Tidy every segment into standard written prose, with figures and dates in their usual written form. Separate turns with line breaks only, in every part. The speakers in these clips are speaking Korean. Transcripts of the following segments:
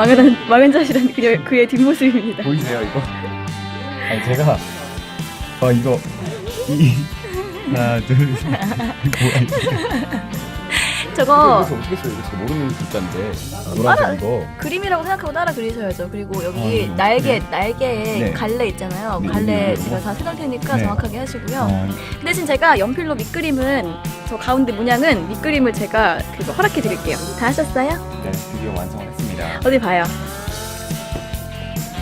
망한 자시라는 그의 뒷모습입니다.
보이세요 이거? 아니 제가 이거 하나 둘셋 뭐야 이거?
저거
그래서 어떻게 써요? 이거 제가 모르는 글자인데 노란색 이거
그림이라고 생각하고 따라 그리셔야죠. 그리고 여기 날개에
네.
갈래 있잖아요.
네,
갈래
이거.
제가 다 세놓을 테니까
네.
정확하게 하시고요. 그 대신 제가 연필로 밑그림은 저 가운데 문양은 밑그림을 제가 그거 허락해 드릴게요. 다 하셨어요?
네 드디어 완성을 했습니다.
어디 봐요.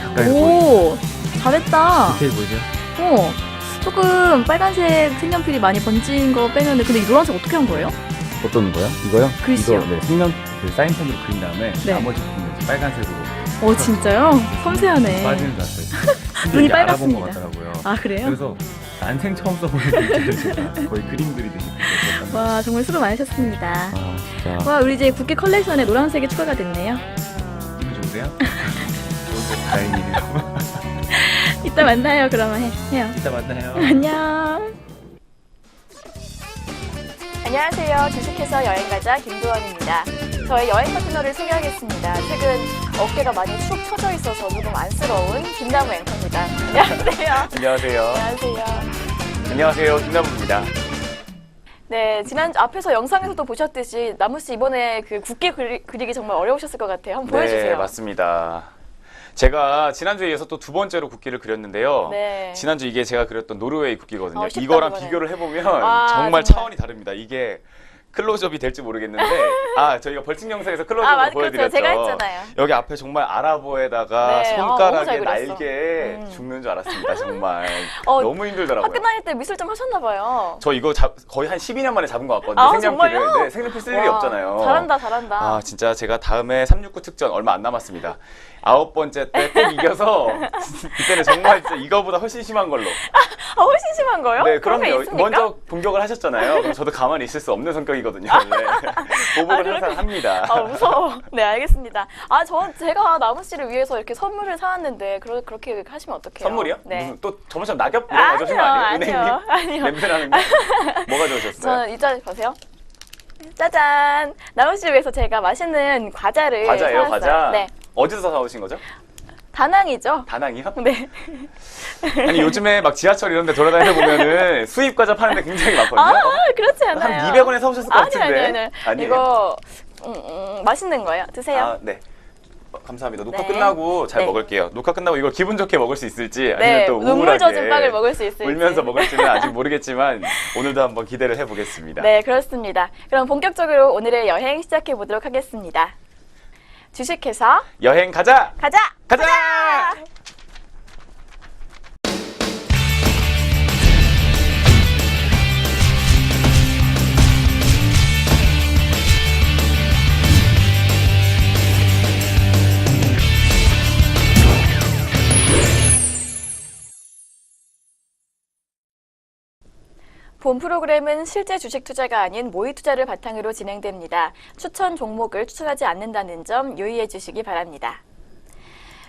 가까이서
오, 잘했다.
디테일 보이세요?
조금 빨간색 색연필이 많이 번진 거 빼면은 근데 이 노란색 어떻게 한 거예요?
어떤 거요? 이거요?
글씨요.
이거 색면 그 사인펜으로 그린 다음에
네.
나머지 부분을 이제 빨간색으로
진짜요? 섬세하네.
빠지는 줄 알았어요.
눈이
이게 알아본 것
빨갛습니다.
같더라고요.
아, 그래요?
그래서 난생 처음 써보는 글자를 제가 거의 그림 그리듯이 그렸었거든요.
와, 정말 수고 많으셨습니다.
아 진짜
와, 우리 이제 국회 컬렉션에 노란색이 추가가 됐네요.
기분 좋으세요? 좋으세요? 다행이네요.
이따 만나요. 그러면 해요.
이따 만나요.
안녕. 안녕하세요. 주식회사 여행가자 김도원입니다. 저의 여행 파트너를 소개하겠습니다. 최근 어깨가 많이 축 처져 있어서 조금 안쓰러운 김나무 앵커입니다. 안녕하세요.
안녕하세요.
안녕하세요.
안녕하세요. 김남우입니다.
네, 지난 앞에서 영상에서도 보셨듯이 나무 씨 이번에 그 국기 그리기 정말 어려우셨을 것 같아요. 한번 보여주세요.
네, 맞습니다. 제가 지난주에 이어서 또 두 번째로 국기를 그렸는데요.
네.
지난주 이게 제가 그렸던 노르웨이 국기거든요.
쉽다,
이거랑
그거는.
비교를 해보면
와,
정말
정말.
차원이 다릅니다. 이게 클로즈업이 될지 모르겠는데 저희가 벌칙 영상에서 클로즈업을
맞아,
보여드렸죠.
그렇죠. 제가 했잖아요.
여기 앞에 정말 아랍어에다가
네, 너무
손가락에
잘 그렸어.
날개에 죽는 줄 알았습니다. 정말
어,
너무 힘들더라고요.
학교 다닐 때 미술 좀 하셨나 봐요.
저 이거 거의 한 12년 만에 잡은 것 같거든요.
아,
색연필을.
정말요?
네, 색연필 쓸 일이
와,
없잖아요.
잘한다, 잘한다.
아 진짜 제가 다음에 369 특전 얼마 안 남았습니다. 9번째 때 꼭 이겨서 그때는 정말 진짜 이거보다 훨씬 심한 걸로.
훨씬 심한 거요?
네,
그런 게
그럼요.
있습니까?
먼저 공격을 하셨잖아요. 그럼 저도 가만히 있을 수 없는 성격이거든요. 네. 보복을 항상 합니다.
무서워. 네, 알겠습니다. 제가 나무 씨를 위해서 이렇게 선물을 사왔는데 그렇게 하시면 어떡해요?
선물이요?
네.
무슨 또 저번처럼 낙엽 이런 거 가져오신 거 아니에요? 은행님?
아니요.
냄새 나는데? 뭐 가져오셨어요?
저는 이 자리 보세요. 짜잔! 나무 씨 위해서 제가 맛있는 과자를
과자예요,
사왔어요.
과자?
네.
어디서 사오신 거죠?
다낭이죠?
다낭이요?
네.
아니 요즘에 막 지하철 이런 데 돌아다니다 보면은 수입 과자 파는 데 굉장히 많거든요.
그렇지 않아요.
한 200원에 사오셨을 것 같은데.
아니. 이거 맛있는 거예요. 드세요.
아, 네. 감사합니다. 녹화
네.
끝나고 잘
네.
먹을게요. 녹화 끝나고 이걸 기분 좋게 먹을 수 있을지 아니면
네,
또
눈물
우울하게
젖은 빵을 먹을 수 있을지.
울면서 먹을지는 아직 모르겠지만 오늘도 한번 기대를 해보겠습니다.
네, 그렇습니다. 그럼 본격적으로 오늘의 여행 시작해 보도록 하겠습니다. 주식회사
여행 가자!
가자!
가자!
본 프로그램은 실제 주식 투자가 아닌 모의 투자를 바탕으로 진행됩니다. 추천 종목을 추천하지 않는다는 점 유의해 주시기 바랍니다.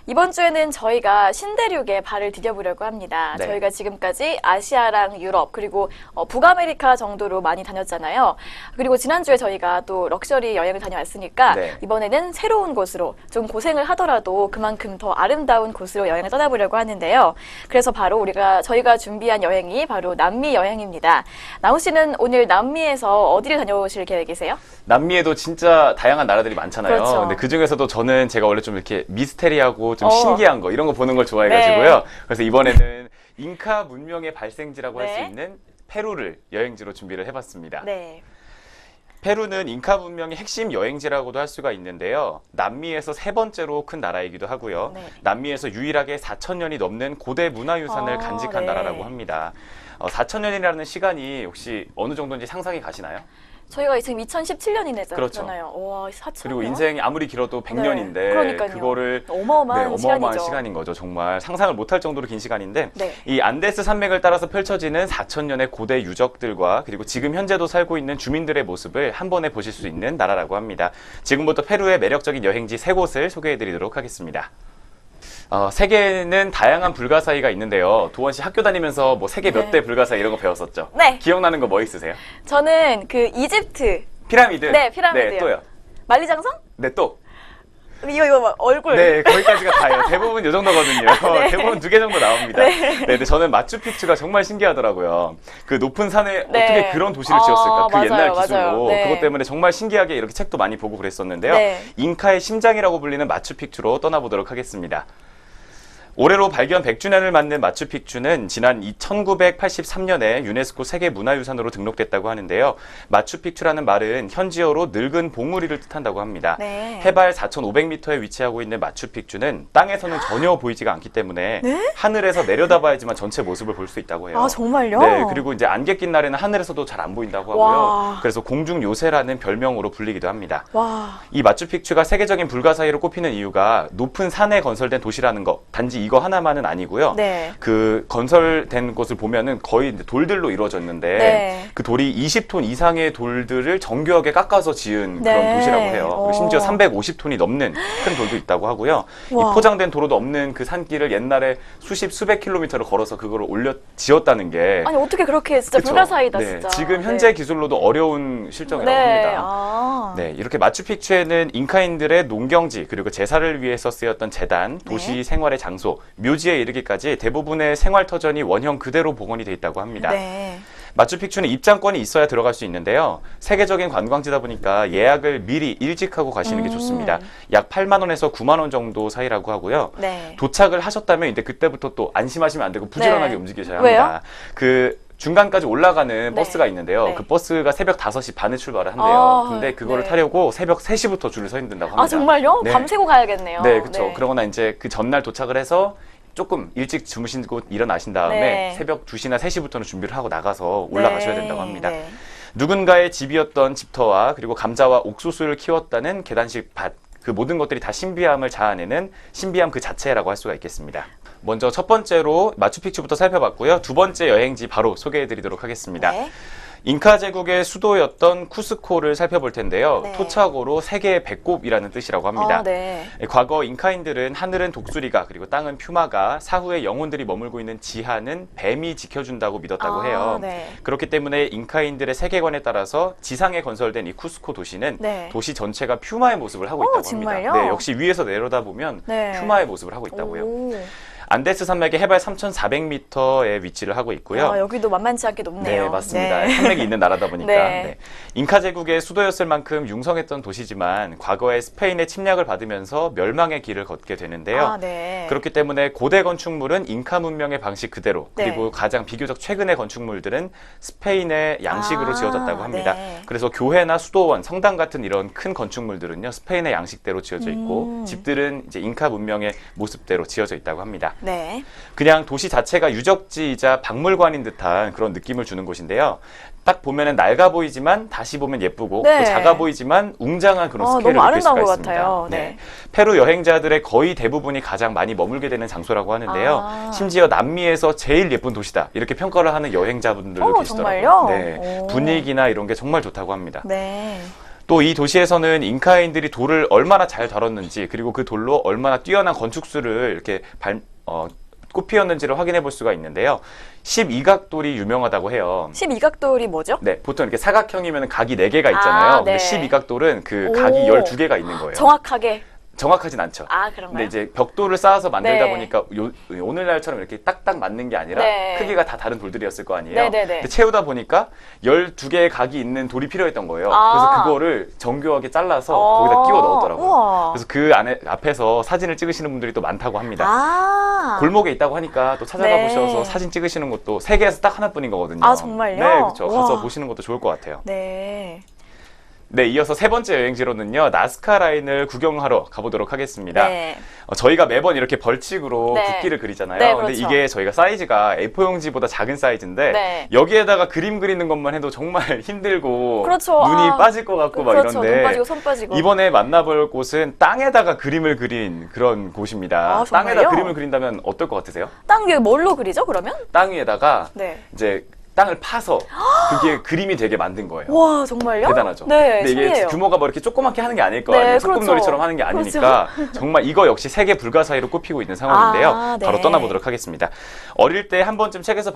이번 주에는 저희가 신대륙에 발을 디뎌보려고 합니다.
네.
저희가 지금까지 아시아랑 유럽 그리고 북아메리카 정도로 많이 다녔잖아요. 그리고 지난주에 저희가 또 럭셔리 여행을 다녀왔으니까
네.
이번에는 새로운 곳으로 좀 고생을 하더라도 그만큼 더 아름다운 곳으로 여행을 떠나보려고 하는데요. 그래서 바로 저희가 준비한 여행이 바로 남미 여행입니다. 나우 씨는 오늘 남미에서 어디를 다녀오실 계획이세요?
남미에도 진짜 다양한 나라들이 많잖아요.
그렇죠.
근데 그 중에서도 저는 제가 원래 좀 이렇게 미스테리하고 좀
어.
신기한 거 이런 거 보는 걸 좋아해가지고요.
네.
그래서 이번에는 잉카 문명의 발생지라고 할 수
네.
있는 페루를 여행지로 준비를 해봤습니다.
네.
페루는 잉카 문명의 핵심 여행지라고도 할 수가 있는데요. 남미에서 세 번째로 큰 나라이기도 하고요.
네.
남미에서 유일하게 4,000년이 넘는 고대 문화유산을 간직한
네.
나라라고 합니다. 4,000년이라는 시간이 혹시 어느 정도인지 상상이 가시나요?
저희가 지금 2017년이잖아요.
그렇죠.
와, 4천
그리고 인생이 아무리 길어도 100년인데
네, 그러니까요.
그거를
어마어마한 시간이죠.
시간인 거죠. 정말 상상을 못할 정도로 긴 시간인데
네.
이 안데스 산맥을 따라서 펼쳐지는 4,000년의 고대 유적들과 그리고 지금 현재도 살고 있는 주민들의 모습을 한 번에 보실 수 있는 나라라고 합니다. 지금부터 페루의 매력적인 여행지 3곳을 소개해드리도록 하겠습니다. 세계에는 다양한 불가사의가 있는데요. 도원 씨 학교 다니면서 뭐 세계 몇 대 불가사의 이런 거 배웠었죠?
네.
기억나는 거 뭐 있으세요?
저는 그 이집트
피라미드?
네, 피라미드요.
네, 또요?
만리장성?
네, 또?
이거 막 얼굴.
네, 거기까지가 다예요. 대부분 이 정도거든요.
네.
대부분 2개 정도 나옵니다.
네.
근데 저는 마추픽추가 정말 신기하더라고요. 그 높은 산에
네.
어떻게 그런 도시를 지었을까? 그
맞아요,
옛날
맞아요.
기술로.
네.
그것 때문에 정말 신기하게 이렇게 책도 많이 보고 그랬었는데요.
네.
잉카의 심장이라고 불리는 마추픽추로 떠나보도록 하겠습니다. 올해로 발견 100주년을 맞는 마추픽추는 지난 1983년에 유네스코 세계문화유산으로 등록됐다고 하는데요. 마추픽추라는 말은 현지어로 늙은 봉우리를 뜻한다고 합니다.
네.
해발 4,500m에 위치하고 있는 마추픽추는 땅에서는 전혀 보이지가 않기 때문에
네?
하늘에서 내려다봐야지만 전체 모습을 볼 수 있다고 해요.
아, 정말요?
네, 그리고 이제 안개 낀 날에는 하늘에서도 잘 안 보인다고 하고요.
와.
그래서 공중 요새라는 별명으로 불리기도 합니다.
와.
이 마추픽추가 세계적인 불가사의로 꼽히는 이유가 높은 산에 건설된 도시라는 거, 단지 이거 하나만은 아니고요.
네.
그 건설된 곳을 보면은 거의 이제 돌들로 이루어졌는데
네.
그 돌이 20톤 이상의 돌들을 정교하게 깎아서 지은
네.
그런 도시라고 해요. 그리고
오.
심지어 350톤이 넘는 큰 돌도 있다고 하고요.
와.
이 포장된 도로도 없는 그 산길을 옛날에 수백 킬로미터를 걸어서 그거를 지었다는 게
아니 어떻게 그렇게 진짜
그쵸?
불가사의다
네,
진짜.
지금 현재 기술로도 어려운 실정이라고
네.
합니다.
아.
네, 이렇게 마추픽추에는 잉카인들의 농경지 그리고 제사를 위해서 쓰였던 제단, 도시
네.
생활의 장소, 묘지에 이르기까지 대부분의 생활 터전이 원형 그대로 복원이 돼 있다고 합니다.
네.
마추픽추는 입장권이 있어야 들어갈 수 있는데요. 세계적인 관광지다 보니까 예약을 미리 일찍 하고 가시는 게 좋습니다. 약 8만 원에서 9만 원 정도 사이라고 하고요.
네.
도착을 하셨다면 이제 그때부터 또 안심하시면 안 되고 부지런하게
네.
움직이셔야
왜요?
합니다. 그 중간까지 올라가는
네.
버스가 있는데요.
네.
그 버스가 새벽 5시 반에 출발을 한대요.
아,
근데 그거를
네.
타려고 새벽 3시부터 줄을 서 있는다고 합니다.
아 정말요?
네.
밤새고 가야겠네요.
네, 그렇죠. 그러거나 이제 그 전날 도착을 해서 조금 일찍 주무시고 일어나신 다음에
네.
새벽 2시나 3시부터는 준비를 하고 나가서 올라가셔야
네.
된다고 합니다.
네.
누군가의 집이었던 집터와 그리고 감자와 옥수수를 키웠다는 계단식 밭, 그 모든 것들이 다 신비함을 자아내는 신비함 그 자체라고 할 수가 있겠습니다. 먼저 첫 번째로 마추픽추부터 살펴봤고요. 두 번째 여행지 바로 소개해드리도록 하겠습니다.
네.
잉카 제국의 수도였던 쿠스코를 살펴볼 텐데요.
네.
토착어로 세계의 배꼽이라는 뜻이라고 합니다.
아, 네.
과거 잉카인들은 하늘은 독수리가 그리고 땅은 퓨마가 사후에 영혼들이 머물고 있는 지하는 뱀이 지켜준다고 믿었다고
아,
해요.
네.
그렇기 때문에 잉카인들의 세계관에 따라서 지상에 건설된 이 쿠스코 도시는
네.
도시 전체가 퓨마의 모습을 하고 있다고
정말요?
합니다. 네, 역시 위에서 내려다보면
네.
퓨마의 모습을 하고 있다고요.
오.
안데스 산맥의 해발 3,400m에 위치를 하고 있고요.
아, 여기도 만만치 않게 높네요.
네, 맞습니다.
네.
산맥이 있는 나라다 보니까.
네.
네. 잉카 제국의 수도였을 만큼 융성했던 도시지만 과거에 스페인의 침략을 받으면서 멸망의 길을 걷게 되는데요.
아, 네.
그렇기 때문에 고대 건축물은 잉카 문명의 방식 그대로,
네.
그리고 가장 비교적 최근의 건축물들은 스페인의 양식으로
아,
지어졌다고 합니다.
네.
그래서 교회나 수도원, 성당 같은 이런 큰 건축물들은요, 스페인의 양식대로 지어져 있고, 집들은 이제 잉카 문명의 모습대로 지어져 있다고 합니다.
네.
그냥 도시 자체가 유적지이자 박물관인 듯한 그런 느낌을 주는 곳인데요. 딱 보면은 낡아 보이지만 다시 보면 예쁘고
네.
또 작아 보이지만 웅장한 그런 스케일을
너무
느낄 수가
아름다운 것
있습니다.
같아요. 네.
페루 여행자들의 거의 대부분이 가장 많이 머물게 되는 장소라고 하는데요.
아.
심지어 남미에서 제일 예쁜 도시다 이렇게 평가를 하는 여행자분들도 계시더라고요.
정말요?
네.
오.
분위기나 이런 게 정말 좋다고 합니다.
네.
또 이 도시에서는 잉카인들이 돌을 얼마나 잘 다뤘는지 그리고 그 돌로 얼마나 뛰어난 건축술을 이렇게 꽃피웠는지를 확인해 볼 수가 있는데요. 12각돌이 유명하다고 해요.
12각돌이 뭐죠?
네, 보통 이렇게 사각형이면 각이 4개가 있잖아요.
아,
근데
네.
12각돌은 그
오.
각이 12개가 있는 거예요.
정확하게.
정확하진 않죠.
아,
근데
그런가요?
이제 벽돌을 쌓아서 만들다
네.
보니까 오늘날처럼 이렇게 딱딱 맞는 게 아니라
네.
크기가 다 다른 돌들이었을 거 아니에요.
네네네.
근데 채우다 보니까 12개의 각이 있는 돌이 필요했던 거예요.
아.
그래서 그거를 정교하게 잘라서 거기다 끼워 넣었더라고요.
우와.
그래서 그 안에 앞에서 사진을 찍으시는 분들이 또 많다고 합니다.
아.
골목에 있다고 하니까 또 찾아가
네.
보셔서 사진 찍으시는 것도 세계에서 딱 하나뿐인 거거든요.
아, 정말요?
네, 그렇죠. 가서
우와.
보시는 것도 좋을 것 같아요.
네.
네, 이어서 세 번째 여행지로는요, 나스카 라인을 구경하러 가보도록 하겠습니다.
네.
저희가 매번 이렇게 벌칙으로
네.
국기를 그리잖아요.
네,
근데
그렇죠.
이게 저희가 사이즈가 A4용지보다 작은 사이즈인데
네.
여기에다가 그림 그리는 것만 해도 정말 힘들고
그렇죠.
눈이
아,
빠질 것 같고 막
그렇죠.
이런데
눈 빠지고 손 빠지고.
이번에 만나볼 곳은 땅에다가 그림을 그린 그런 곳입니다.
아, 정말요?
땅에다 그림을 그린다면 어떨 것 같으세요?
땅 위에 뭘로 그리죠, 그러면?
땅 위에다가
네.
이제 땅을 파서 그게 그림이 되게 만든 거예요.
와, 정말요?
대단하죠.
네,
근데 이게
신기해요.
규모가 뭐 이렇게 조그맣게 하는 게 아닐 거
네,
아니에요.
그렇죠.
소꿉놀이처럼 하는 게 아니니까 정말 이거 역시 세계 불가사의로 꼽히고 있는 상황인데요.
아, 네.
바로 떠나보도록 하겠습니다. 어릴 때 한 번쯤 책에서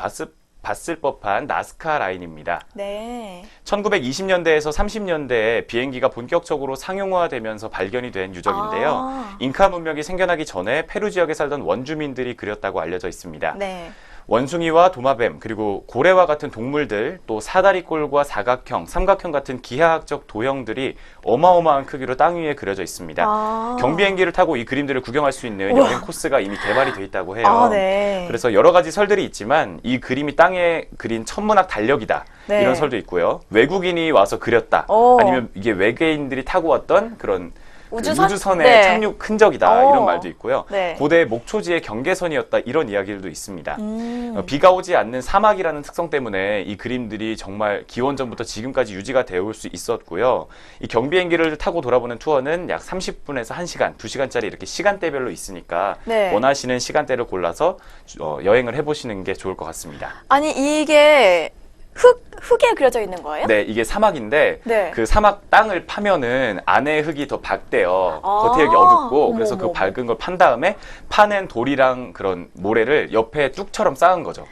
봤을 법한 나스카 라인입니다.
네.
1920년대에서 30년대에 비행기가 본격적으로 상용화되면서 발견이 된 유적인데요.
아.
잉카 문명이 생겨나기 전에 페루 지역에 살던 원주민들이 그렸다고 알려져 있습니다.
네.
원숭이와 도마뱀, 그리고 고래와 같은 동물들, 또 사다리꼴과 사각형, 삼각형 같은 기하학적 도형들이 어마어마한 크기로 땅 위에 그려져 있습니다.
아.
경비행기를 타고 이 그림들을 구경할 수 있는
우와.
여행 코스가 이미 개발이 돼 있다고 해요.
아, 네.
그래서 여러 가지 설들이 있지만 이 그림이 땅에 그린 천문학 달력이다.
네.
이런 설도 있고요. 외국인이 와서 그렸다.
오.
아니면 이게 외계인들이 타고 왔던 그런 그
우주선?
우주선의
네.
착륙 흔적이다.
오.
이런 말도 있고요.
네.
고대 목초지의 경계선이었다. 이런 이야기들도 있습니다. 비가 오지 않는 사막이라는 특성 때문에 이 그림들이 정말 기원전부터 지금까지 유지가 되어 올 수 있었고요. 이 경비행기를 타고 돌아보는 투어는 약 30분에서 1시간, 2시간짜리 이렇게 시간대별로 있으니까
네.
원하시는 시간대를 골라서 여행을 해보시는 게 좋을 것 같습니다.
아니, 이게 흙에 그려져 있는 거예요?
네, 이게 사막인데
네.
그 사막 땅을 파면은 안에 흙이 더 밝대요.
아.
겉에 여기 어둡고
어머,
그래서
어머,
그
어머.
밝은 걸 판 다음에 파낸 돌이랑 그런 모래를 옆에 뚝처럼 쌓은 거죠.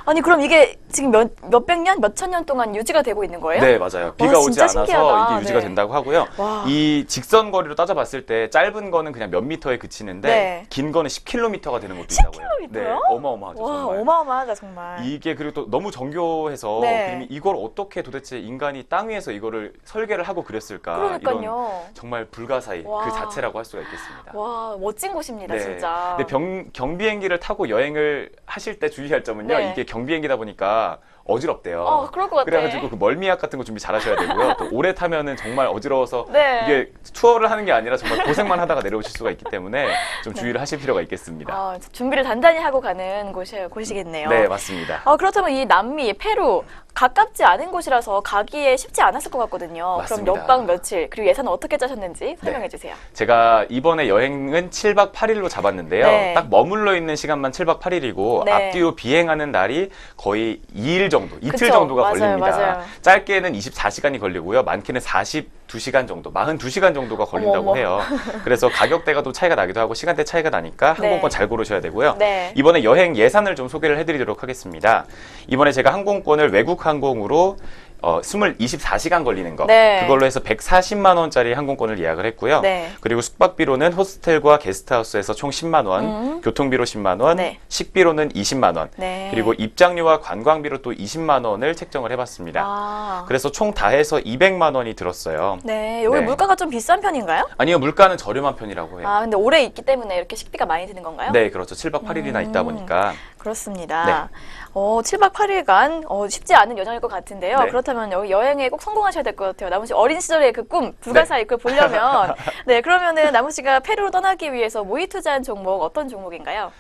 아니, 그럼 이게 지금 몇백 년, 몇천 년 동안 유지가 되고 있는 거예요?
네, 맞아요. 비가 오지
진짜
않아서
신기하다.
이게 유지가
네.
된다고 하고요.
와.
이 직선 거리로 따져봤을 때 짧은 거는 그냥 몇 미터에 그치는데
네.
긴 거는 10km가 되는 것도 있다고요.
10km
네,
요?
어마어마하죠.
와,
정말.
어마어마하다, 정말.
이게 그리고 또 너무 정교해서
네.
그림이 이걸 어떻게 도대체 인간이 땅 위에서 이거를 설계를 하고 그렸을까? 이런
그러니까요.
정말 불가사의
와.
그 자체라고 할 수가 있겠습니다.
와, 멋진 곳입니다,
네.
진짜.
근데 경비행기를 타고 여행을 하실 때 주의할 점은요.
네.
이게 경비행기다 보니까 어지럽대요.
그럴 것 같아.
그래가지고 그 멀미약 같은 거 준비 잘 하셔야 되고요. 또 오래 타면은 정말 어지러워서
네.
이게 투어를 하는 게 아니라 정말 고생만 하다가 내려오실 수가 있기 때문에 좀 주의를 하실 필요가 있겠습니다.
아, 준비를 단단히 하고 가는 곳이겠네요.
네, 맞습니다.
그렇다면 이 남미, 페루 가깝지 않은 곳이라서 가기에 쉽지 않았을 것 같거든요.
맞습니다.
그럼 몇 박 며칠 그리고 예산은 어떻게 짜셨는지 설명해 주세요.
제가 이번에 여행은 7박 8일로 잡았는데요.
네.
딱 머물러 있는 시간만 7박 8일이고
네.
앞뒤로 비행하는 날이 거의 2일 정도, 이틀
그쵸,
정도가
맞아요,
걸립니다.
맞아요.
짧게는 24시간이 걸리고요. 많게는 42시간 정도, 42시간 정도가 걸린다고
어머.
해요. 그래서 가격대가 또 차이가 나기도 하고 시간대 차이가 나니까
네.
항공권 잘 고르셔야 되고요.
네.
이번에 여행 예산을 좀 소개를 해드리도록 하겠습니다. 이번에 제가 항공권을 외국 항공으로 24시간 걸리는 거
네.
그걸로 해서 140만 원짜리 항공권을 예약을 했고요.
네.
그리고 숙박비로는 호스텔과 게스트하우스에서 총 10만 원, 교통비로 10만 원,
네.
식비로는 20만 원,
네.
그리고 입장료와 관광비로 또 20만 원을 책정을 해봤습니다.
아.
그래서 총 다 해서 200만 원이 들었어요.
네, 여기
네.
물가가 좀 비싼 편인가요?
아니요, 물가는 저렴한 편이라고 해요.
근데 오래 있기 때문에 이렇게 식비가 많이 드는 건가요?
네, 그렇죠. 7박 8일이나 있다 보니까.
그렇습니다. 7박 8일간 쉽지 않은 여정일 것 같은데요.
네.
그렇다면 여기 여행에 꼭 성공하셔야 될 것 같아요. 나무 씨 어린 시절의 그 꿈, 불가사의 그걸 보려면 네, 그러면은 나무 씨가 페루로 떠나기 위해서 모의 투자한 종목 어떤 종목인가요?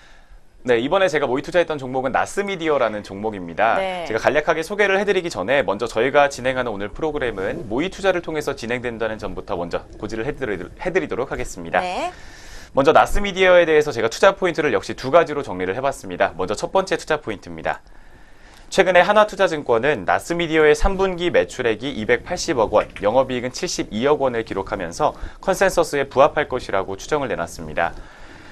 네, 이번에 제가 모의 투자했던 종목은 나스미디어라는 종목입니다.
네.
제가 간략하게 소개를 해드리기 전에 먼저 저희가 진행하는 오늘 프로그램은 모의 투자를 통해서 진행된다는 점부터 먼저 고지를 해드리도록 하겠습니다.
네.
먼저 나스미디어에 대해서 제가 투자 포인트를 역시 두 가지로 정리를 해봤습니다. 먼저 첫 번째 투자 포인트입니다. 최근에 한화투자증권은 나스미디어의 3분기 매출액이 280억 원, 영업이익은 72억 원을 기록하면서 컨센서스에 부합할 것이라고 추정을 내놨습니다.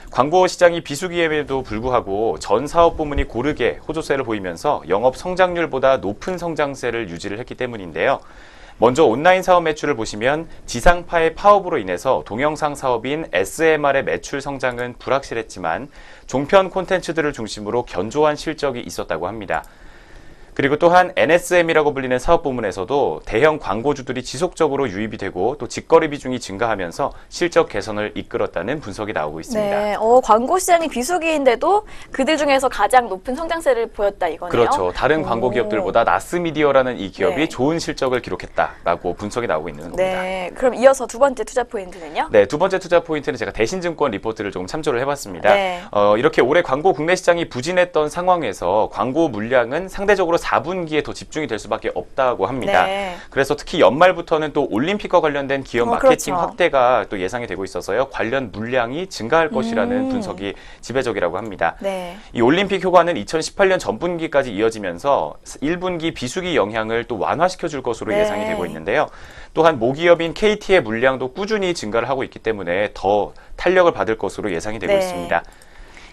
광고 시장이 비수기임에도 불구하고 전 사업 부문이 고르게 호조세를 보이면서 영업 성장률보다 높은 성장세를 유지를 했기 때문인데요. 먼저 온라인 사업 매출을 보시면 지상파의 파업으로 인해서 동영상 사업인 SMR의 매출 성장은 불확실했지만 종편 콘텐츠들을 중심으로 견조한 실적이 있었다고 합니다. 그리고 또한 NSM이라고 불리는 사업 부문에서도 대형 광고주들이 지속적으로 유입이 되고 또 직거래 비중이 증가하면서 실적 개선을 이끌었다는 분석이 나오고 있습니다.
네, 광고 시장이 비수기인데도 그들 중에서 가장 높은 성장세를 보였다 이거네요.
그렇죠. 다른 광고 기업들보다 나스미디어라는 이 기업이
네.
좋은 실적을 기록했다라고 분석이 나오고 있는 겁니다.
네, 그럼 이어서 두 번째 투자 포인트는요?
네, 두 번째 투자 포인트는 제가 대신증권 리포트를 조금 참조를 해봤습니다.
네.
이렇게 올해 광고 국내 시장이 부진했던 상황에서 광고 물량은 상대적으로 4분기에 더 집중이 될 수밖에 없다고 합니다.
네.
그래서 특히 연말부터는 또 올림픽과 관련된 기업 마케팅
그렇죠.
확대가 또 예상이 되고 있어서요. 관련 물량이 증가할 것이라는 분석이 지배적이라고 합니다.
네.
이 올림픽 효과는 2018년 전분기까지 이어지면서 1분기 비수기 영향을 또 완화시켜 줄 것으로
네.
예상이 되고 있는데요. 또한 모기업인 KT의 물량도 꾸준히 증가를 하고 있기 때문에 더 탄력을 받을 것으로 예상이 되고
네.
있습니다.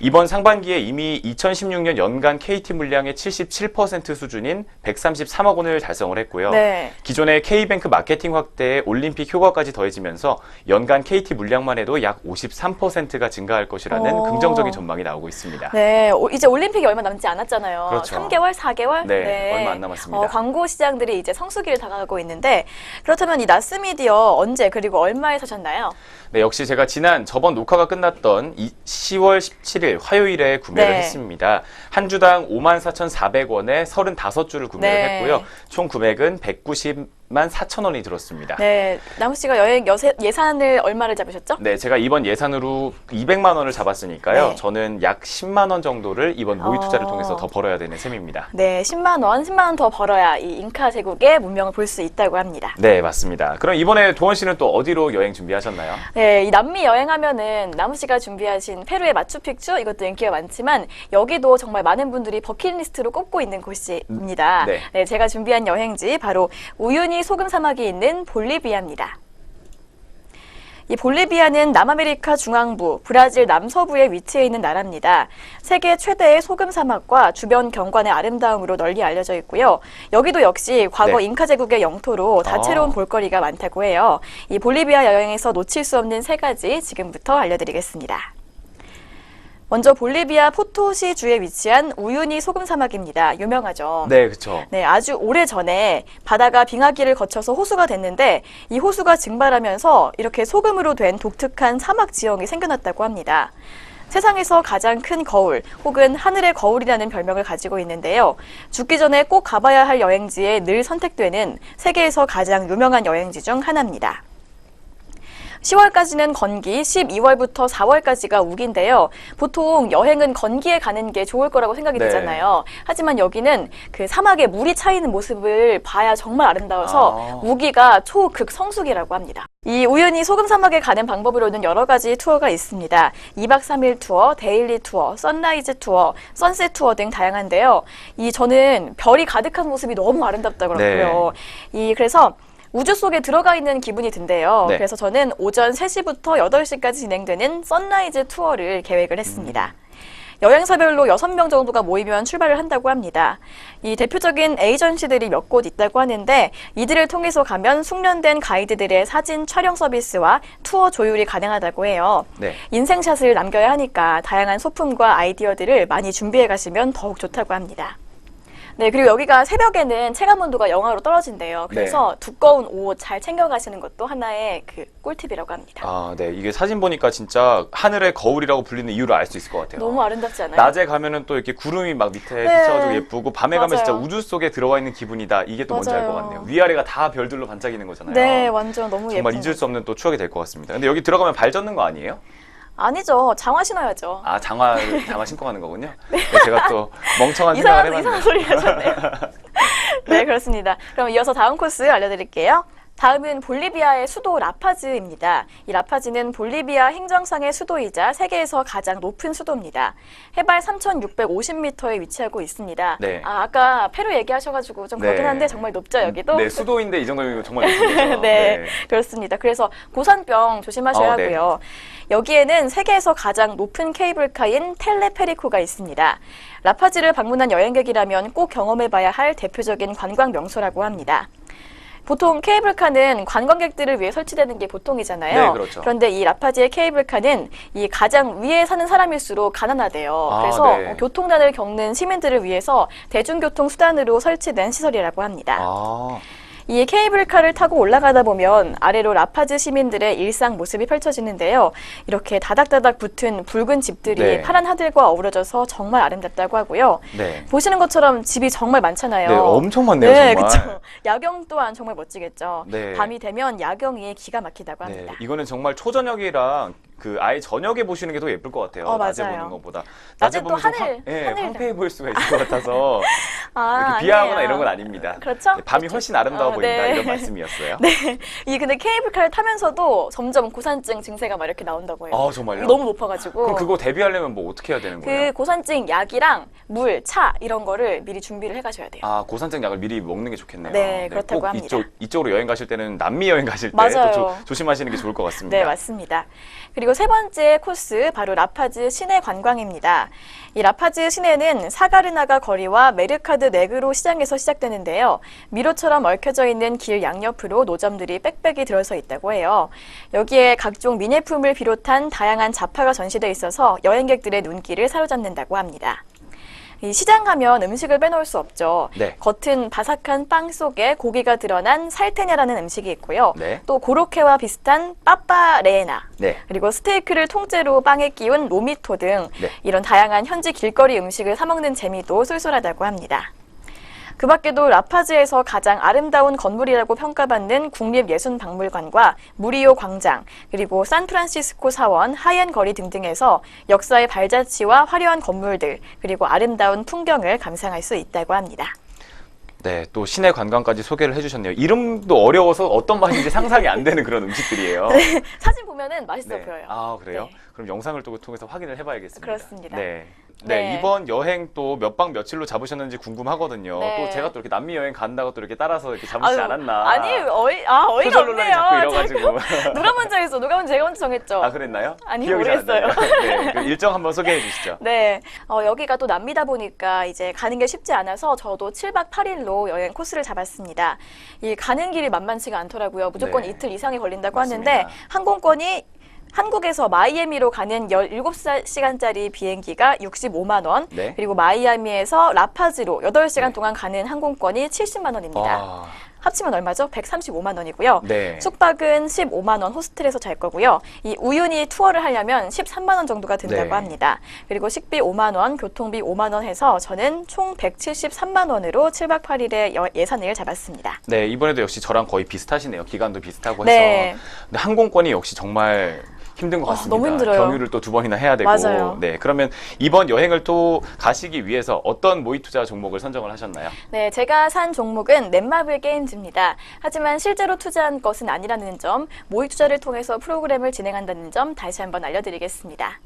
이번 상반기에 이미 2016년 연간 KT 물량의 77% 수준인 133억 원을 달성을 했고요.
네.
기존의 K뱅크 마케팅 확대에 올림픽 효과까지 더해지면서 연간 KT 물량만 해도 약 53%가 증가할 것이라는 긍정적인 전망이 나오고 있습니다.
네, 이제 올림픽이 얼마 남지 않았잖아요.
그렇죠.
3개월, 4개월?
네, 얼마 안 남았습니다.
광고 시장들이 이제 성수기를 다가가고 있는데 그렇다면 이 나스미디어 언제 그리고 얼마에 사셨나요?
네, 역시 제가 저번 녹화가 끝났던 10월 17일 화요일에 구매를
네.
했습니다. 한 주당 54,400원에 35주를 구매를
네.
했고요. 총 금액은 190만 4천 원이 들었습니다.
네, 나무 씨가 여행 예산을 얼마를 잡으셨죠?
네, 제가 이번 예산으로 200만 원을 잡았으니까요.
네.
저는 약 10만 원 정도를 이번 모의 투자를 통해서 더 벌어야 되는 셈입니다.
네, 10만 원 더 벌어야 이 잉카 제국의 문명을 볼 수 있다고 합니다.
네, 맞습니다. 그럼 이번에 도원 씨는 또 어디로 여행 준비하셨나요?
네, 이 남미 여행하면은 나무 씨가 준비하신 페루의 마추픽추 이것도 인기가 많지만 여기도 정말 많은 분들이 버킷리스트로 꼽고 있는 곳입니다.
네.
네, 제가 준비한 여행지 바로 우유니 소금 사막이 있는 볼리비아입니다. 이 볼리비아는 남아메리카 중앙부, 브라질 남서부에 위치해 있는 나라입니다. 세계 최대의 소금 사막과 주변 경관의 아름다움으로 널리 알려져 있고요. 여기도 역시 과거
네.
잉카 제국의 영토로 다채로운 볼거리가 많다고 해요. 이 볼리비아 여행에서 놓칠 수 없는 3가지 지금부터 알려드리겠습니다. 먼저 볼리비아 포토시 주에 위치한 우유니 소금 사막입니다. 유명하죠.
네, 그렇죠.
네, 아주 오래 전에 바다가 빙하기를 거쳐서 호수가 됐는데 이 호수가 증발하면서 이렇게 소금으로 된 독특한 사막 지형이 생겨났다고 합니다. 세상에서 가장 큰 거울 혹은 하늘의 거울이라는 별명을 가지고 있는데요. 죽기 전에 꼭 가봐야 할 여행지에 늘 선택되는 세계에서 가장 유명한 여행지 중 하나입니다. 10월까지는 건기, 12월부터 4월까지가 우기인데요. 보통 여행은 건기에 가는 게 좋을 거라고 생각이
네.
되잖아요. 하지만 여기는 그 사막에 물이 차이는 모습을 봐야 정말 아름다워서 우기가 초극 성수기라고 합니다. 이 우유니 소금 사막에 가는 방법으로는 여러 가지 투어가 있습니다. 2박 3일 투어, 데일리 투어, 선라이즈 투어, 선셋 투어 등 다양한데요. 저는 별이 가득한 모습이 너무 아름답다고 그러고요. 그래서 우주 속에 들어가 있는 기분이 든대요.
네.
그래서 저는 오전 3시부터 8시까지 진행되는 선라이즈 투어를 계획을 했습니다. 여행사별로 6명 정도가 모이면 출발을 한다고 합니다. 이 대표적인 에이전시들이 몇 곳 있다고 하는데 이들을 통해서 가면 숙련된 가이드들의 사진 촬영 서비스와 투어 조율이 가능하다고 해요.
네.
인생샷을 남겨야 하니까 다양한 소품과 아이디어들을 많이 준비해 가시면 더욱 좋다고 합니다. 네, 그리고 여기가 새벽에는 체감 온도가 영하로 떨어진대요. 그래서 두꺼운 옷 잘 챙겨가시는 것도 하나의 그 꿀팁이라고 합니다.
아, 네. 이게 사진 보니까 진짜 하늘의 거울이라고 불리는 이유를 알 수 있을 것 같아요.
너무 아름답지 않아요?
낮에 가면은 또 이렇게 구름이 막 밑에
네.
비쳐가지고 예쁘고 밤에 가면
맞아요.
진짜 우주 속에 들어와 있는 기분이다. 이게 또 뭔지 알 것
맞아요.
같네요. 위아래가 다 별들로 반짝이는 거잖아요.
네, 완전 너무 예쁜
정말 잊을 수 없는 또 추억이 될 것 같습니다. 근데 여기 들어가면 발 젖는 거 아니에요?
아니죠. 장화 신어야죠.
아, 장화 신고 가는 거군요. 네, 제가 또 멍청한 생각을 해봤네요.
이상한 소리 하셨네요. 네, 그렇습니다. 그럼 이어서 다음 코스 알려드릴게요. 다음은 볼리비아의 수도 라파즈입니다. 이 라파즈는 볼리비아 행정상의 수도이자 세계에서 가장 높은 수도입니다. 해발 3,650m에 위치하고 있습니다.
네.
아까 페루 얘기하셔가지고 좀 그렇긴
네.
한데 정말 높죠, 여기도?
네, 수도인데 이 정도면 정말 높은 거죠.
네, 그렇습니다. 그래서 고산병 조심하셔야
네.
하고요. 여기에는 세계에서 가장 높은 케이블카인 텔레페리코가 있습니다. 라파즈를 방문한 여행객이라면 꼭 경험해봐야 할 대표적인 관광 명소라고 합니다. 보통 케이블카는 관광객들을 위해 설치되는 게 보통이잖아요.
네, 그렇죠.
그런데 이 라파즈의 케이블카는 이 가장 위에 사는 사람일수록 가난하대요.
아,
그래서
네.
교통난을 겪는 시민들을 위해서 대중교통 수단으로 설치된 시설이라고 합니다.
아,
이 케이블카를 타고 올라가다 보면 아래로 라파즈 시민들의 일상 모습이 펼쳐지는데요. 이렇게 다닥다닥 붙은 붉은 집들이
네.
파란 하늘과 어우러져서 정말 아름답다고 하고요.
네.
보시는 것처럼 집이 정말 많잖아요.
네, 엄청 많네요,
네,
정말.
그렇죠. 야경 또한 정말 멋지겠죠.
네.
밤이 되면 야경이 기가 막히다고
네,
합니다.
이거는 정말 초저녁이랑 그 아예 저녁에 보시는 게 더 예쁠 것 같아요. 낮에
맞아요.
보는 것보다.
낮에
낮에
또
보면 좀
하늘
황폐해 보일 수가 있을 것 같아서 이렇게 비하하거나
아니에요.
이런 건 아닙니다.
그렇죠?
네, 밤이 훨씬 아름다워 보인다
네.
이런 말씀이었어요.
네. 이 근데 케이블카를 타면서도 점점 고산증 증세가 막 이렇게 나온다고 해요.
아, 정말요?
너무 높아가지고.
그럼 그거 대비하려면 뭐 어떻게 해야 되는 거예요?
그 고산증 약이랑 물, 차 이런 거를 미리 준비를 해가셔야 돼요.
아, 고산증 약을 미리 먹는 게 좋겠네요.
네, 그렇다고
꼭
합니다.
이쪽으로 여행 가실 때는 남미 여행 가실 때
맞아요.
또 조심하시는 게 좋을 것 같습니다.
네, 맞습니다. 그리고 세 번째 코스 바로 라파즈 시내 관광입니다. 이 라파즈 시내는 사가르나가 거리와 메르카드 네그로 시장에서 시작되는데요. 미로처럼 얽혀져 있는 길 양옆으로 노점들이 빽빽이 들어서 있다고 해요. 여기에 각종 미nie품을 비롯한 다양한 잡화가 전시돼 있어서 여행객들의 눈길을 사로잡는다고 합니다. 이 시장 가면 음식을 빼놓을 수 없죠.
네.
겉은 바삭한 빵 속에 고기가 드러난 살테냐라는 음식이 있고요.
네.
또 고로케와 비슷한 빠빠레나,
네.
그리고 스테이크를 통째로 빵에 끼운 로미토 등
네.
이런 다양한 현지 길거리 음식을 사 먹는 재미도 쏠쏠하다고 합니다. 그 밖에도 라파즈에서 가장 아름다운 건물이라고 평가받는 국립예술박물관과 무리오 광장, 그리고 샌프란시스코 사원, 하이엔 거리 등등에서 역사의 발자취와 화려한 건물들, 그리고 아름다운 풍경을 감상할 수 있다고 합니다.
네, 또 시내 관광까지 소개를 해주셨네요. 이름도 어려워서 어떤 맛인지 상상이 안 되는 그런 음식들이에요.
사진 보면은 맛있어
네.
보여요.
아, 그래요?
네.
그럼 영상을 또 통해서 확인을 해봐야겠습니다.
그렇습니다.
네. 네,
네.
이번 여행 또 몇 박 며칠로 잡으셨는지 궁금하거든요.
네.
또 제가 또 이렇게 남미 여행 간다고 또 이렇게 따라서 이렇게 잡으시지
아유,
않았나.
아니, 어이가
표절 논란이 자꾸
없네요.
일어가지고.
누가 먼저 했어? 누가 먼저 제가 먼저 정했죠?
아, 그랬나요?
아니,
기억이 잘 안 나요.
모르겠어요.
네, 그 일정 한번 소개해 주시죠.
네, 여기가 또 남미다 보니까 이제 가는 게 쉽지 않아서 저도 7박 8일로 여행 코스를 잡았습니다. 이 가는 길이 만만치가 않더라고요. 무조건
네.
이틀 이상이 걸린다고
맞습니다.
하는데 항공권이 한국에서 마이애미로 가는 17시간짜리 비행기가 65만 원,
네.
그리고 마이애미에서 라파즈로 8시간
네.
동안 가는 항공권이 70만 원입니다.
와,
합치면 얼마죠? 135만 원이고요.
네.
숙박은 15만 원 호스텔에서 잘 거고요. 이 우유니 투어를 하려면 13만 원 정도가 든다고
네.
합니다. 그리고 식비 5만 원, 교통비 5만 원 해서 저는 총 173만 원으로 7박 8일의 예산을 잡았습니다.
네, 이번에도 역시 저랑 거의 비슷하시네요. 기간도 비슷하고 해서.
네.
근데 항공권이 역시 정말 힘든 것 같습니다.
너무 힘들어요.
경유를 또 2번이나 해야 되고.
맞아요.
네, 그러면 이번 여행을 또 가시기 위해서 어떤 모의 투자 종목을 선정을 하셨나요?
네, 제가 산 종목은 넷마블 게임즈입니다. 하지만 실제로 투자한 것은 아니라는 점, 모의 투자를 통해서 프로그램을 진행한다는 점 다시 한번 알려드리겠습니다.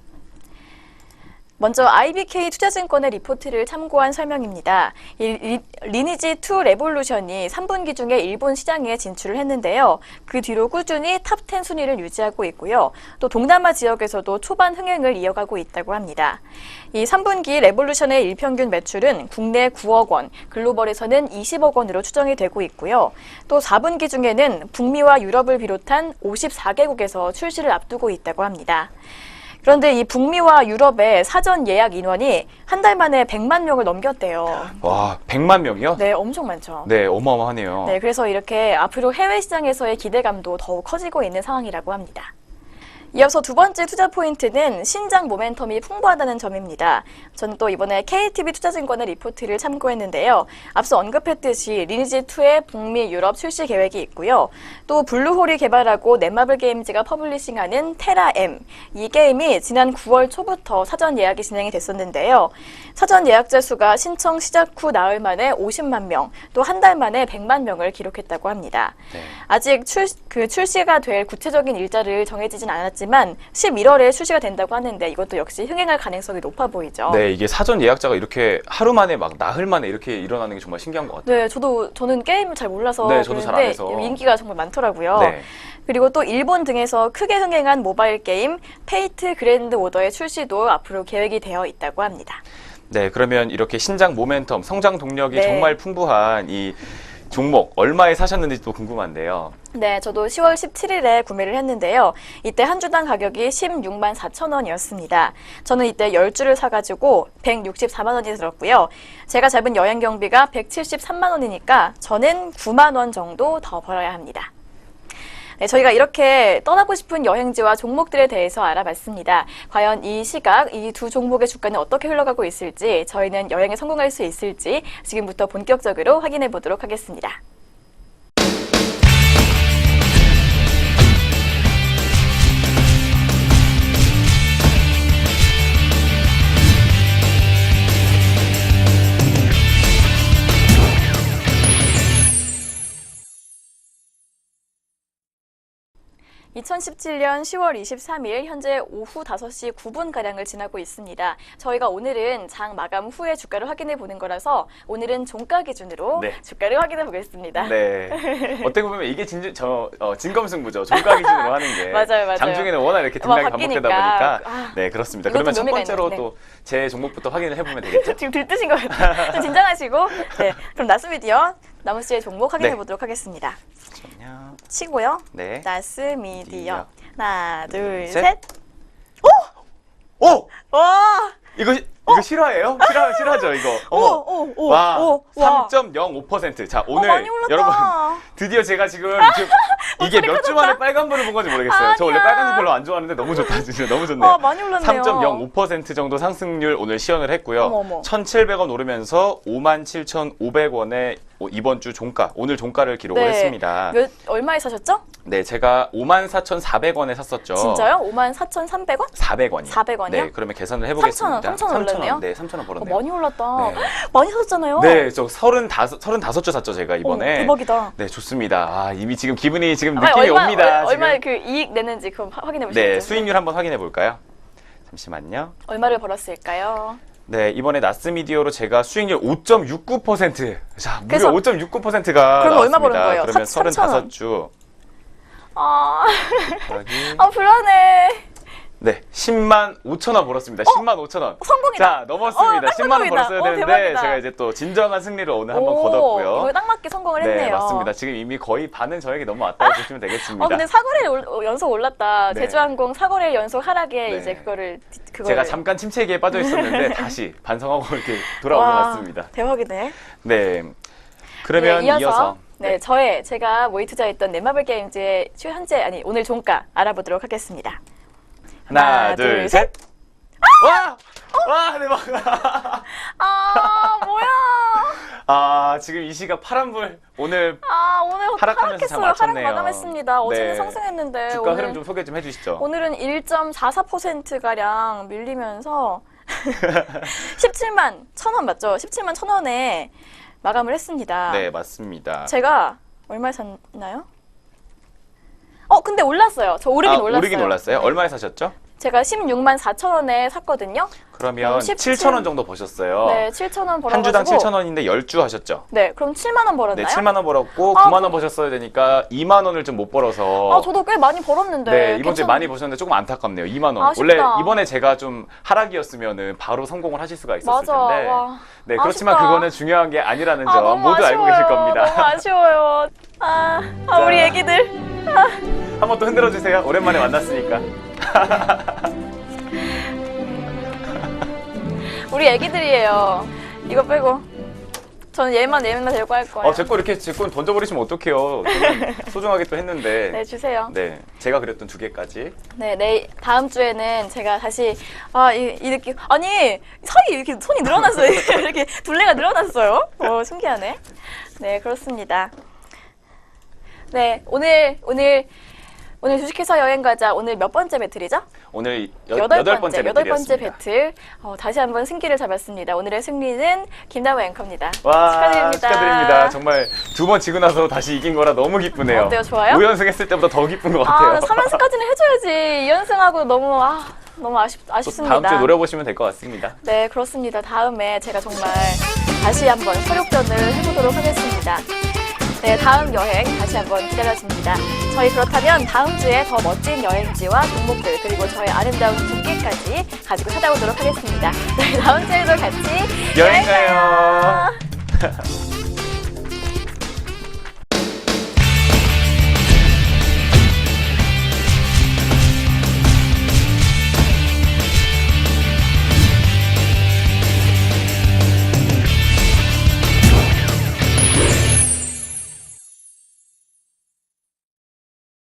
먼저 IBK 투자증권의 리포트를 참고한 설명입니다. 이 리니지2 레볼루션이 3분기 중에 일본 시장에 진출을 했는데요. 그 뒤로 꾸준히 탑10 순위를 유지하고 있고요. 또 동남아 지역에서도 초반 흥행을 이어가고 있다고 합니다. 이 3분기 레볼루션의 일평균 매출은 국내 9억 원, 글로벌에서는 20억 원으로 추정이 되고 있고요. 또 4분기 중에는 북미와 유럽을 비롯한 54개국에서 출시를 앞두고 있다고 합니다. 그런데 이 북미와 유럽의 사전 예약 인원이 한 달 만에 100만 명을 넘겼대요.
와, 100만 명이요?
네, 엄청 많죠.
네, 어마어마하네요.
네, 그래서 이렇게 앞으로 해외 시장에서의 기대감도 더욱 커지고 있는 상황이라고 합니다. 이어서 두 번째 투자 포인트는 신장 모멘텀이 풍부하다는 점입니다. 저는 또 이번에 KTB 투자증권의 리포트를 참고했는데요. 앞서 언급했듯이 리니지2의 북미 유럽 출시 계획이 있고요. 또 블루홀이 개발하고 넷마블 게임즈가 퍼블리싱하는 테라M. 이 게임이 지난 9월 초부터 사전 예약이 진행이 됐었는데요. 사전 예약자 수가 신청 시작 후 나흘 만에 50만 명, 또 한 달 만에 100만 명을 기록했다고 합니다.
네.
아직 출시가 될 구체적인 일자를 정해지진 않았지만 11월에 출시가 된다고 하는데 이것도 역시 흥행할 가능성이 높아 보이죠.
네, 이게 사전 예약자가 이렇게 하루 만에 막 나흘 만에 이렇게 일어나는 게 정말 신기한 것 같아요.
네, 저는 게임을 잘 몰라서
네, 저도 잘안
그러는데
해서.
인기가 정말 많더라고요.
네.
그리고 또 일본 등에서 크게 흥행한 모바일 게임 페이트 그랜드 오더의 출시도 앞으로 계획이 되어 있다고 합니다.
네, 그러면 이렇게 신장 모멘텀, 성장 동력이
네.
정말 풍부한 이 종목 얼마에 사셨는지 또 궁금한데요.
네, 저도 10월 17일에 구매를 했는데요. 이때 한 주당 가격이 16만 4천 원이었습니다. 저는 이때 10주를 사가지고 164만 원이 들었고요. 제가 잡은 여행 경비가 173만 원이니까 저는 9만 원 정도 더 벌어야 합니다. 네, 저희가 이렇게 떠나고 싶은 여행지와 종목들에 대해서 알아봤습니다. 과연 이 시각, 이 두 종목의 주가는 어떻게 흘러가고 있을지, 저희는 여행에 성공할 수 있을지 지금부터 본격적으로 확인해 보도록 하겠습니다. 2017년 10월 23일 현재 오후 5시 9분가량을 지나고 있습니다. 저희가 오늘은 장 마감 후에 주가를 확인해 보는 거라서 오늘은 종가 기준으로
네.
주가를 확인해 보겠습니다.
네. 어떻게 보면 이게 진검승부죠. 종가 기준으로 하는 게.
맞아요.
장중에는 워낙 이렇게 등락이 반복되다 보니까.
아,
네, 그렇습니다.
이것도
그러면 첫
묘미가
번째로
있네.
또 제 종목부터 확인을 해보면 되겠죠.
지금 들뜨신 것 같아요. 좀 진정하시고. 네, 그럼 나스미디어 나무씨의 종목 확인해
네.
보도록 하겠습니다.
잠시만요.
치고요.
네.
나스미디어. 하나, 둘,
셋.
셋.
오!
와!
이거 실화예요? 실화죠, 이거.
오,
와,
와.
3.05%. 자, 오늘
많이 올랐다.
여러분 드디어 제가 지금 이게 몇 주 만에 빨간불을 본 건지 모르겠어요. 저 원래
아니야.
빨간색 별로 안 좋아하는데 너무 좋다. 진짜 너무 좋네요.
와, 많이 올랐네요.
3.05% 정도 상승률 오늘 시연을 했고요.
어머.
1,700원 오르면서 57,500원에 이번 주 종가, 오늘 종가를 기록을
네.
했습니다.
얼마에 사셨죠?
네, 제가 54,400원에 샀었죠.
진짜요? 54,300원?
400원이요.
400원이요?
네, 그러면 계산을 해보겠습니다.
3,000원 올랐네요?
네, 3,000원 벌었네요.
많이 올랐다.
네.
많이 사셨잖아요.
네, 저 35주 샀죠, 제가 이번에.
대박이다.
네, 좋습니다. 아, 이미 지금 기분이 지금
아니,
느낌이 옵니다.
얼마
지금.
그 이익 내는지 그럼 확인해 보시죠.
네, 수익률 한번 확인해 볼까요? 잠시만요.
얼마를 벌었을까요?
네, 이번에 나스미디어로 제가 수익률 5.69%. 자, 무려
그래서
5.69%가
그럼 얼마
나왔습니다.
벌은 거예요?
그러면
3,000원.
35주.
아,
더하기
불안해.
네, 10만 5천 원 벌었습니다. 10만 5천 원.
성공이다.
자, 넘었습니다.
딱
10만 원
성공이다.
벌었어야 되는데
대박이다.
제가 이제 또 진정한 승리를 오늘 한번
오,
거뒀고요.
이거 딱 맞게 성공을
네,
했네요.
맞습니다. 지금 이미 거의 반은 저에게 넘어왔다고 보시면 되겠습니다.
근데 사거리일 연속 올랐다.
네.
제주항공 사거리일 연속 하락에
네.
이제 그거를
제가 잠깐 침체기에 빠져 있었는데 다시 반성하고 이렇게 돌아온 것 같습니다.
대박이네.
네. 그러면
네,
이어서
네, 제가 모의 투자했던 넷마블 게임즈의 오늘 종가 알아보도록 하겠습니다.
하나, 둘, 셋. 와! 와, 대박.
아, 뭐야?
아, 지금 이 시각 파란불 오늘
오늘
하락하면서 잘
하락했어요. 하락
맞췄네요.
마감했습니다. 어제는
네.
상승했는데
주가
오늘
흐름 좀 소개 좀 해주시죠.
오늘은 1.44%가량 밀리면서 17만 1,000원 맞죠? 17만 1,000원에 마감을 했습니다.
네, 맞습니다.
제가 얼마에 샀나요? 근데 올랐어요. 저 오르긴 올랐어요.
오르긴 올랐어요?
네.
얼마에 사셨죠?
제가 16만 4,000원에 샀거든요.
그러면
17
7,000원 정도 버셨어요.
네, 7,000원 벌어가지고
한 주당 7,000원인데 10주 하셨죠?
네, 그럼 7만 원 벌었나요?
네, 7만 원 벌었고
아,
9만 원 버셨어야 되니까 2만 원을 좀 못 벌어서
저도 꽤 많이 벌었는데.
네, 이번 주에
괜찮-
많이 버셨는데 조금 안타깝네요. 2만 원.
아쉽다.
원래 이번에 제가 좀 하락이었으면은 바로 성공을 하실 수가 있었을
맞아.
텐데.
와,
네, 그렇지만
아쉽다.
그거는 중요한 게 아니라는 점
너무
모두 알고 계실
아쉬워요.
겁니다.
너무 아쉬워요. 우리 애기들.
한번 또 흔들어 주세요. 오랜만에 만났으니까.
우리 애기들이에요. 이거 빼고. 저는 얘만 데리고 할 거예요.
제 거 이렇게 제 건 던져버리시면 어떡해요. 저는 소중하게 또 했는데.
네, 주세요.
네, 제가 그렸던 2개까지.
네, 다음 주에는 제가 다시 이 느낌 아니 사이 이렇게 손이 늘어났어요. 이렇게 둘레가 늘어났어요. 신기하네. 네, 그렇습니다. 네, 오늘 주식회사 여행 가자. 오늘 몇 번째 배틀이죠?
오늘
여덟
여덟 번째
번째
배틀이었습니다.
배틀. 다시 한번 승기를 잡았습니다. 오늘의 승리는 김나무 앵커입니다.
와,
축하드립니다.
축하드립니다. 정말 2번 지고 나서 다시 이긴 거라 너무 기쁘네요.
어때요? 좋아요?
5연승 했을 때보다 더 기쁜 것 같아요.
3연승까지는 해줘야지. 2연승하고 너무
또
아쉽습니다.
다음 주에 노려보시면 될 것 같습니다.
네, 그렇습니다. 다음에 제가 정말 다시 한번 서력전을 해보도록 하겠습니다. 네, 다음 여행 다시 한번 기다려집니다. 저희 그렇다면 다음 주에 더 멋진 여행지와 종목들 그리고 저의 아름다운 분기까지 가지고 찾아오도록 하겠습니다. 네, 다음 주에도 같이
여행 가요.